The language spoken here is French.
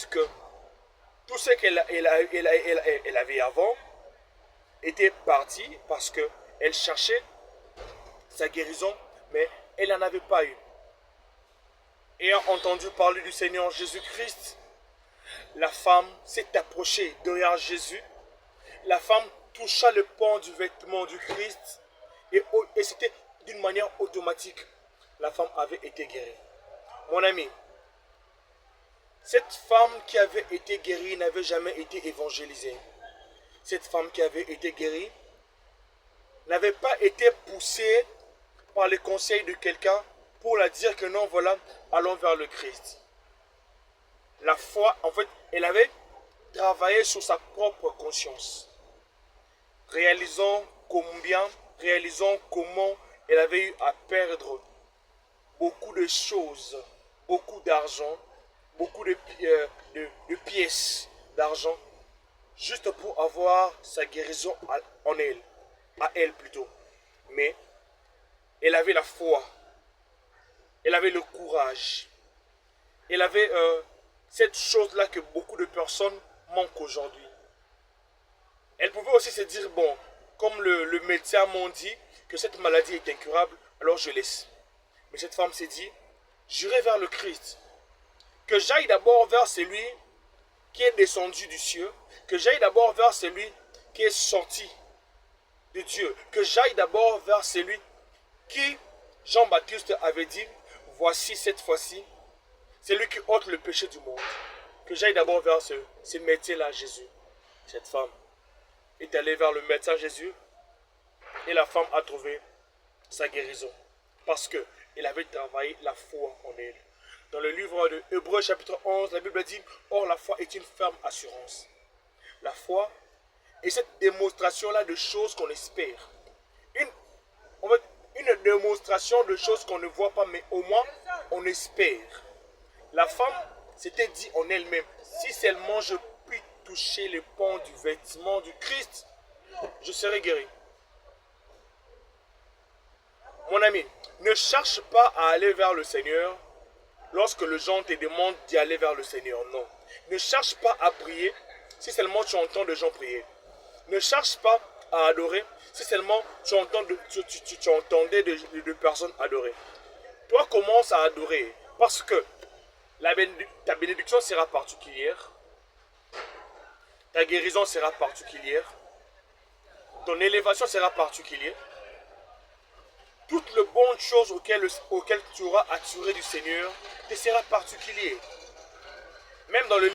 que tout ce qu'elle avait avant était parti parce qu'elle cherchait sa guérison, mais elle n'en avait pas eu. Ayant entendu parler du Seigneur Jésus-Christ, la femme s'est approchée derrière Jésus. La femme toucha le pan du vêtement du Christ et c'était d'une manière automatique. La femme avait été guérie. Mon ami, cette femme qui avait été guérie n'avait jamais été évangélisée. Cette femme qui avait été guérie n'avait pas été poussée par les conseils de quelqu'un pour la dire que non, voilà, allons vers le Christ. La foi, en fait, elle avait travaillé sur sa propre conscience. Réalisant comment elle avait eu à perdre beaucoup de choses, beaucoup d'argent, beaucoup de pièces d'argent, juste pour avoir sa guérison en elle, à elle plutôt. Mais elle avait la foi, elle avait le courage, elle avait cette chose-là que beaucoup de personnes manquent aujourd'hui. Elle pouvait aussi se dire, bon, comme le médecin m'a dit que cette maladie est incurable, alors je laisse. Mais cette femme s'est dit, j'irai vers le Christ. Que j'aille d'abord vers celui qui est descendu du ciel, que j'aille d'abord vers celui qui est sorti de Dieu, que j'aille d'abord vers celui qui, Jean-Baptiste avait dit, voici cette fois-ci, c'est lui qui ôte le péché du monde. Que j'aille d'abord vers ce médecin-là, Jésus. Cette femme est allée vers le médecin Jésus et la femme a trouvé sa guérison. Parce qu'elle avait travaillé la foi en elle. Dans le livre de Hébreux chapitre 11, la Bible dit, or la foi est une ferme assurance. La foi est cette démonstration-là de choses qu'on espère. Une démonstration de choses qu'on ne voit pas, mais au moins on espère. La femme s'était dit en elle-même, si seulement je puis toucher le pan du vêtement du Christ, je serai guéri. Mon ami, ne cherche pas à aller vers le Seigneur lorsque les gens te demandent d'y aller vers le Seigneur. Non. Ne cherche pas à prier si seulement tu entends des gens prier. Ne cherche pas à adorer si seulement tu entendais de personnes adorer. Toi, commence à adorer parce que ta bénédiction sera particulière, ta guérison sera particulière, ton élévation sera particulière. Toutes les bonnes choses auxquelles tu auras attiré du Seigneur te sera particulier. Même dans le